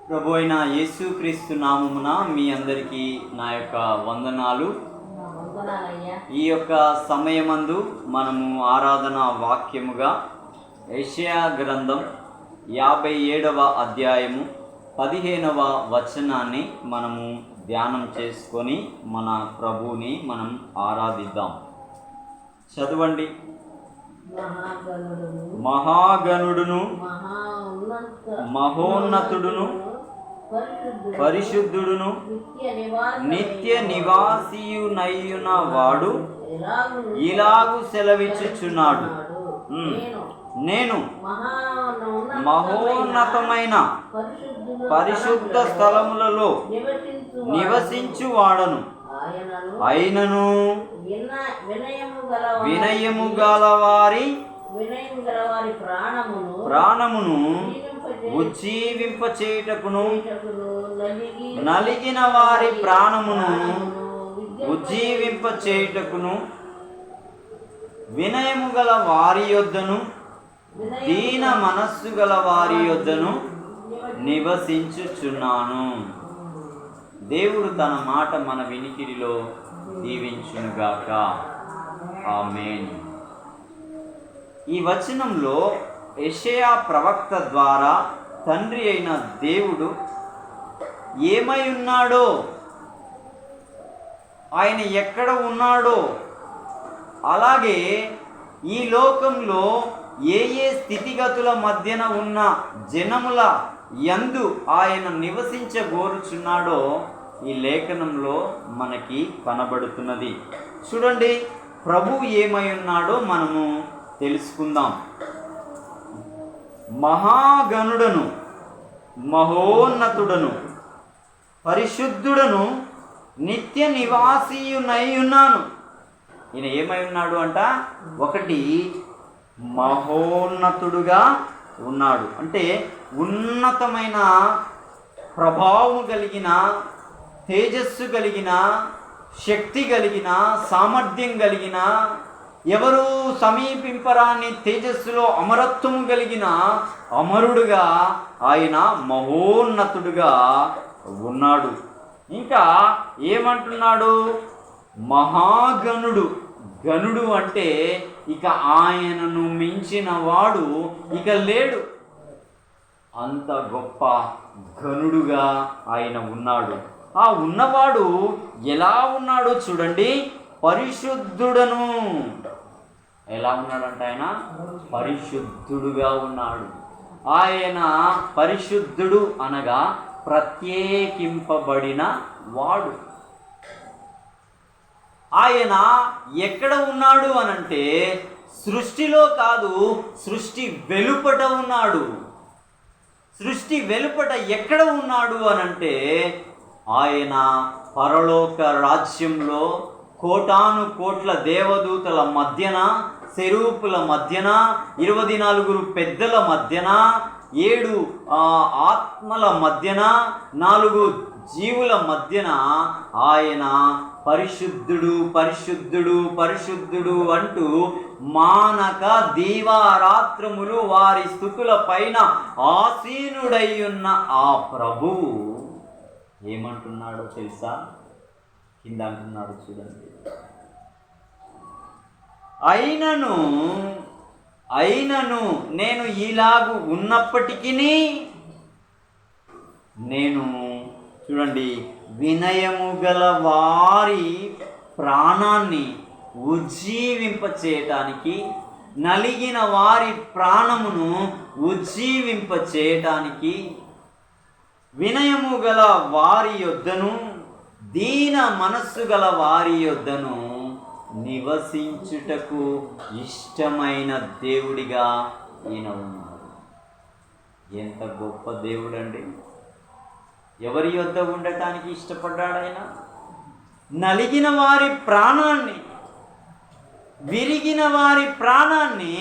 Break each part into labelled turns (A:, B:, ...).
A: ప్రభు అయిన యేసుక్రీస్తు నామమున మీ అందరికీ నా యొక్క వందనాలు. ఈ యొక్క సమయమందు మనము ఆరాధన వాక్యముగా యెషయా గ్రంథం 57వ అధ్యాయము 15వ వచనాన్ని మనము ధ్యానం చేసుకొని మన ప్రభువుని మనం ఆరాధిద్దాం. చదవండి. మహాగణుడును మహోన్నతుడును పరిశుద్ధుడును నిత్య నివాసియునయ్యున వాడు ఇలాగు సెలవిచ్చుచున్నాడు, నేను మహోన్నతమైన పరిశుద్ధ స్థలములలో నివసించువాడను, అయినను వినయము గలవారి ప్రాణమును ఉజ్జీవింపచేయుటకును నలిగిన వారి ప్రాణమును ఉజ్జీవింపచేయుటకును వినయము గల వారి యొద్దను దీన మనస్సు గల వారి యొద్దను నివసించుచున్నాను. దేవుడు తన మాట మన వినికిడిలో దీవించునుగాక. ఆమేన్. ఈ వచనంలో యెషయా ప్రవక్త ద్వారా తండ్రి అయిన దేవుడు ఏమై ఉన్నాడో, ఆయన ఎక్కడ ఉన్నాడో, అలాగే ఈ లోకంలో ఏ ఏ స్థితిగతుల మధ్యన ఉన్న జనముల యందు ఆయన నివసించగోరుచున్నాడో ఈ లేఖనంలో మనకి కనబడుతున్నది. చూడండి, ప్రభు ఏమై ఉన్నాడో మనము తెలుసుకుందాం. మహాగణుడను మహోన్నతుడను పరిశుద్ధుడను నిత్య నివాసియునై ఉన్నాను. ఈయన ఏమై ఉన్నాడు అంట? ఒకటి, మహోన్నతుడుగా ఉన్నాడు, అంటే ఉన్నతమైన ప్రభావం కలిగిన, తేజస్సు కలిగిన, శక్తి కలిగిన, సామర్థ్యం కలిగిన, ఎవరు సమీపింపరాని తేజస్సులో అమరత్వము కలిగిన అమరుడుగా ఆయన మహోన్నతుడుగా ఉన్నాడు. ఇంకా ఏమంటున్నాడు? మహాగణుడు. గణుడు అంటే ఇక ఆయనను మించిన వాడు ఇక లేడు. అంత గొప్ప గణుడుగా ఆయన ఉన్నాడు. ఆ ఉన్నవాడు ఎలా ఉన్నాడో చూడండి. పరిశుద్ధుడను. ఎలా ఉన్నాడంట? ఆయన పరిశుద్ధుడుగా ఉన్నాడు. ఆయన పరిశుద్ధుడు అనగా ప్రత్యేకింపబడిన వాడు. ఆయన ఎక్కడ ఉన్నాడు అనంటే సృష్టిలో కాదు, సృష్టి వెలుపట ఉన్నాడు. సృష్టి వెలుపట ఎక్కడ ఉన్నాడు అనంటే ఆయన పరలోక రాజ్యంలో కోటాను కోట్ల దేవదూతల మధ్యన, సెరూపుల మధ్యన, 24 పెద్దల మధ్యన, 7 ఆత్మల మధ్యన, 4 జీవుల మధ్యన ఆయన పరిశుద్ధుడు పరిశుద్ధుడు పరిశుద్ధుడు అంటూ మానక దీవారాత్రములు వారి స్తుతుల పైన ఆసీనుడై ఉన్న ఆ ప్రభువు ఏమంటున్నాడో తెలుసా? కింద అంటున్నాడు, చూడండి. అయినను నేను ఇలాగు ఉన్నప్పటికీ నేను, చూడండి, వినయము గల వారి ప్రాణాన్ని ఉజ్జీవింపచేయటానికి, నలిగిన వారి ప్రాణమును ఉజ్జీవింపచేయటానికి, వినయము గల వారి యొద్దను దీన మనస్సు గల వారి యొద్దను నివసించుటకు ఇష్టమైన దేవుడిగా ఈయన ఉన్నాడు. ఎంత గొప్ప దేవుడండి! ఎవరి యొద్ద ఉండటానికి ఇష్టపడ్డాడు ఆయన? నలిగిన వారి ప్రాణాన్ని, విరిగిన వారి ప్రాణాన్ని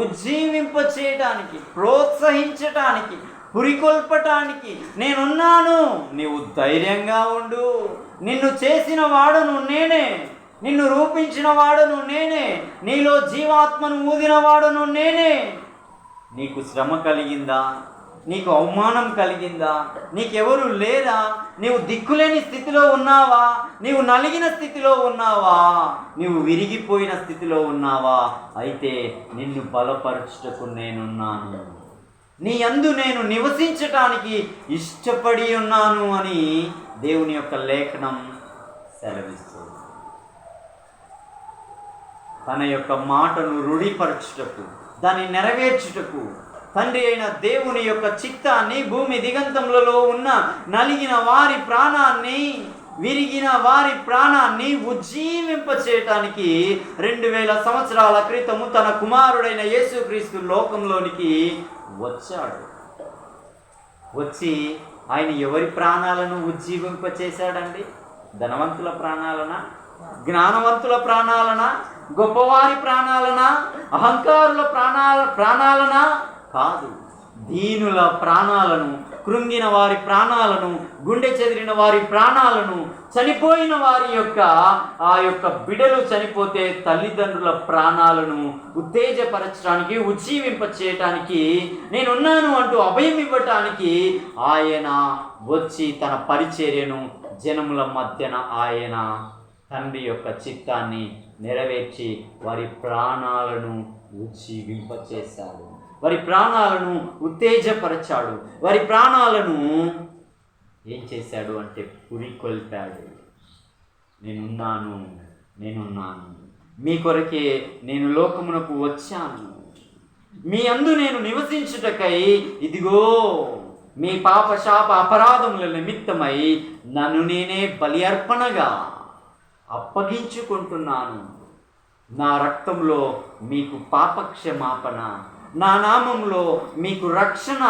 A: ఉజ్జీవింపచేయటానికి, ప్రోత్సహించటానికి, పురికొల్పటానికి నేనున్నాను, నీవు ధైర్యంగా ఉండు, నిన్ను చేసిన వాడును నేనే, నిన్ను రూపించిన వాడును నేనే, నీలో జీవాత్మను ఊదిన వాడును నేనే. నీకు శ్రమ కలిగిందా? నీకు అవమానం కలిగిందా? నీకెవరు లేరా? నీవు దిక్కులేని స్థితిలో ఉన్నావా? నీవు నలిగిన స్థితిలో ఉన్నావా? నీవు విరిగిపోయిన స్థితిలో ఉన్నావా? అయితే నిన్ను బలపరచుటకు నేనున్నాను, నీ యందు నేను నివసించటానికి ఇష్టపడి ఉన్నాను అని దేవుని యొక్క లేఖనం సెలవిస్తుంది. తన యొక్క మాటను రూఢీపరచుటకు, దాన్ని నెరవేర్చుటకు తండ్రి అయిన దేవుని యొక్క చిత్తాన్ని భూమి దిగంతములలో ఉన్న నలిగిన వారి ప్రాణాన్ని, విరిగిన వారి ప్రాణాన్ని ఉజ్జీవింపచేయటానికి 2000 సంవత్సరాల క్రితము తన కుమారుడైన యేసుక్రీస్తు లోకంలోనికి వచ్చాడు. వచ్చి ఆయన ఎవరి ప్రాణాలను ఉజ్జీవింపచేశాడండి? ధనవంతుల ప్రాణాలనా? జ్ఞానవంతుల ప్రాణాలనా? గొప్పవారి ప్రాణాలనా? అహంకారుల ప్రాణాలనా? కాదు. దీనుల ప్రాణాలను, కృంగిన వారి ప్రాణాలను, గుండె చెదిరిన వారి ప్రాణాలను, చనిపోయిన వారి యొక్క ఆ యొక్క బిడ్డలు చనిపోతే తల్లిదండ్రుల ప్రాణాలను ఉత్తేజపరచడానికి, ఉజ్జీవింపచేయటానికి, నేనున్నాను అంటూ అభయం ఇవ్వటానికి ఆయన వచ్చి తన పరిచర్యను జనముల మధ్యన ఆయన తండ్రి యొక్క చిత్తాన్ని నెరవేర్చి వారి ప్రాణాలను ఉజ్జీవింపచేశాడు, వారి ప్రాణాలను ఉత్తేజపరచాడు, వారి ప్రాణాలను ఏం చేశాడు అంటే పురికొల్పాడు. నేనున్నాను, మీ కొరకే నేను లోకమునకు వచ్చాను, మీ అందు నేను నివసించుటకై ఇదిగో మీ పాప శాప అపరాధముల నిమిత్తమై నన్ను నేనే బలి అర్పణగా అప్పగించుకుంటున్నాను. నా రక్తంలో మీకు పాపక్షమాపణ, నా నామంలో మీకు రక్షణ.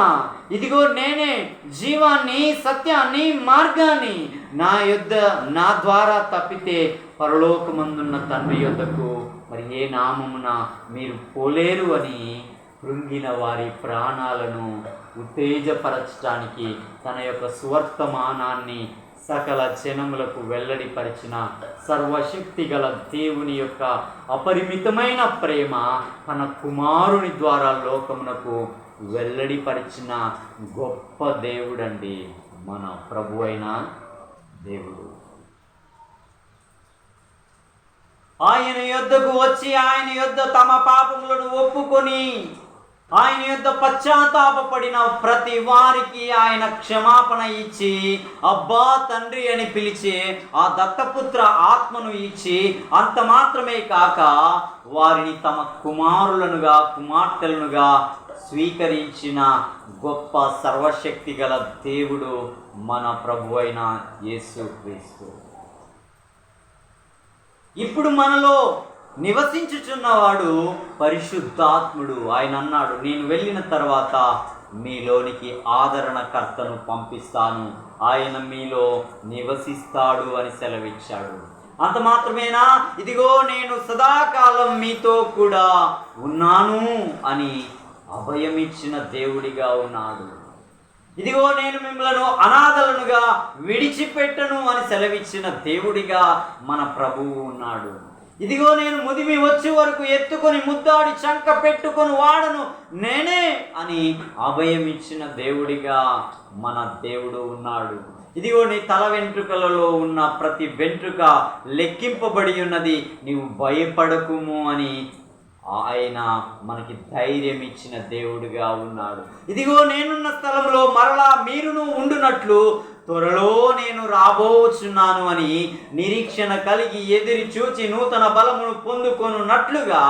A: ఇదిగో నేనే జీవాన్ని, సత్యాన్ని, మార్గాన్ని. నా ద్వారా తప్పితే పరలోకమందున్న తండ్రి యొద్దకు మరి ఏ నామమున మీరు పోలేరు అని కృంగిన వారి ప్రాణాలను ఉత్తేజపరచడానికి తన యొక్క సువర్తమానాన్ని సకల జనములకు వెల్లడిపరిచిన సర్వశక్తి గల దేవుని యొక్క అపరిమితమైన ప్రేమ తన కుమారుని ద్వారా లోకమునకు వెల్లడిపరిచిన గొప్ప దేవుడండి మన ప్రభు అయిన దేవుడు. ఆయన యొద్దకు వచ్చి ఆయన యొద్ద తమ పాపములను ఒప్పుకొని ఆయన యొద్ద పశ్చాత్తాపపడిన ప్రతి వారికి ఆయన క్షమాపణ ఇచ్చి అబ్బా తండ్రి అని పిలిచి ఆ దత్తపుత్ర ఆత్మను ఇచ్చి అంత మాత్రమే కాక వారిని తమ కుమారులనుగా, కుమార్తెలనుగా స్వీకరించిన గొప్ప సర్వశక్తి గల దేవుడు మన ప్రభు అయిన యేసుక్రీస్తు. ఇప్పుడు మనలో నివసించుచున్నవాడు పరిశుద్ధాత్ముడు. ఆయన అన్నాడు, నేను వెళ్ళిన తర్వాత మీలోనికి ఆదరణకర్తను పంపిస్తాను, ఆయన మీలో నివసిస్తాడు అని సెలవిచ్చాడు. అంత మాత్రమేనా? ఇదిగో నేను సదాకాలం మీతో కూడా ఉన్నాను అని అభయమిచ్చిన దేవుడిగా ఉన్నాడు. ఇదిగో నేను మిమ్మలను అనాథలనుగా విడిచిపెట్టను అని సెలవిచ్చిన దేవుడిగా మన ప్రభువు ఉన్నాడు. ఇదిగో నేను ముదిమి వచ్చే వరకు ఎత్తుకొని ముద్దాడి చంక పెట్టుకొని వాడను నేనే అని అభయమిచ్చిన దేవుడిగా మన దేవుడు ఉన్నాడు. ఇదిగో నీ తల వెంట్రుకలలో ఉన్న ప్రతి వెంట్రుక లెక్కింపబడి ఉన్నది, నీవు భయపడకుము అని ఆయన మనకి ధైర్యం ఇచ్చిన దేవుడిగా ఉన్నాడు. ఇదిగో నేనున్న స్థలంలో మరలా మీరును ఉండునట్లు త్వరలో నేను రాబోచున్నాను అని నిరీక్షణ కలిగి ఎదురు చూచి నూతన బలమును పొందుకొనున్నట్లుగా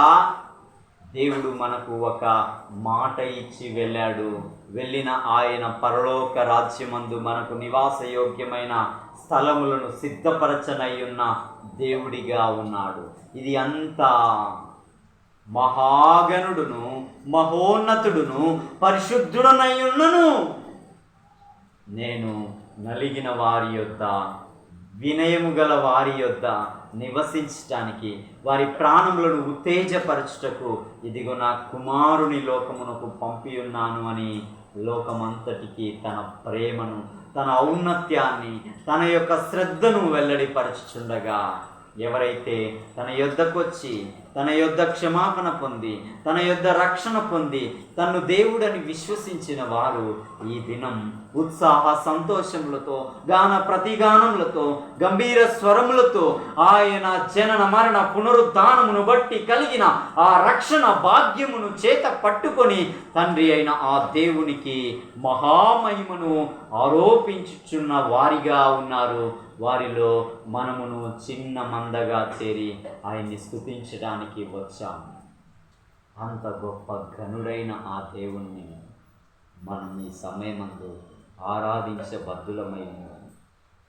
A: దేవుడు మనకు ఒక మాట ఇచ్చి వెళ్ళాడు. వెళ్ళిన ఆయన పరలోక రాజ్యమందు మనకు నివాసయోగ్యమైన స్థలములను సిద్ధపరచనయ్యున్న దేవుడిగా ఉన్నాడు. ఇది అంతా మహాగణుడును, మహోన్నతుడును, పరిశుద్ధుడనయ్యున్నను నేను నలిగిన వారి యొద్ద, వినయము గల వారి యొద్ద నివసించటానికి, వారి ప్రాణములను ఉత్తేజపరచుటకు ఇదిగో నా కుమారుని లోకమునకు పంపి ఉన్నాను అని లోకమంతటికి తన ప్రేమను, తన ఔన్నత్యాన్ని, తన యొక్క శ్రద్ధను వెల్లడిపరచుచుండగా ఎవరైతే తన యొద్దకు వచ్చి తన యొద్ద క్షమాపణ పొంది తన యొద్ద రక్షణ పొంది తన్ను దేవుడని విశ్వసించిన వారు ఈ దినం ఉత్సాహ సంతోషములతో గాన ప్రతిగానములతో గంభీర స్వరములతో ఆయన జనన మరణ పునరుద్ధానమును బట్టి కలిగిన ఆ రక్షణ భాగ్యమును చేత పట్టుకొని తండ్రి అయిన ఆ దేవునికి మహామహిమను ఆరోపించుచున్న వారిగా ఉన్నారు. వారిలో మనమును చిన్న మందగా చేరి ఆయన్ని స్తుతించడానికి వచ్చాము. అంత గొప్ప ఘనుడైన ఆ దేవుణ్ణి మనం ఈ సమయమందు ఆరాధించబద్దులమై ఉన్నాము.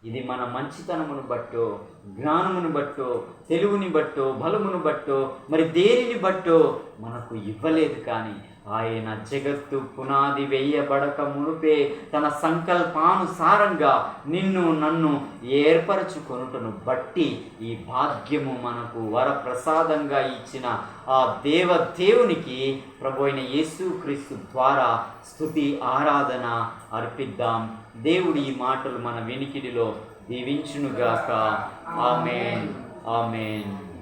A: ఇది మన మంచితనమును బట్టో, జ్ఞానమును బట్టో, తెలివిని బట్టో, బలమును బట్టో, మరి దేనిని బట్టో మనకు ఇవ్వలేదు. కానీ ఆయన జగత్తు పునాది వేయబడక మునుపే తన సంకల్పానుసారంగా నిన్ను నన్ను ఏర్పరచుకొనుటను బట్టి ఈ భాగ్యము మనకు వరప్రసాదంగా ఇచ్చిన ఆ దేవునికి ప్రభు అయిన యేసుక్రీస్తు ద్వారా స్తుతి ఆరాధన అర్పిద్దాం. దేవుడి ఈ మాటలు మన వెనికిడిలో దీవించునుగాక. ఆమేన్, ఆమేన్.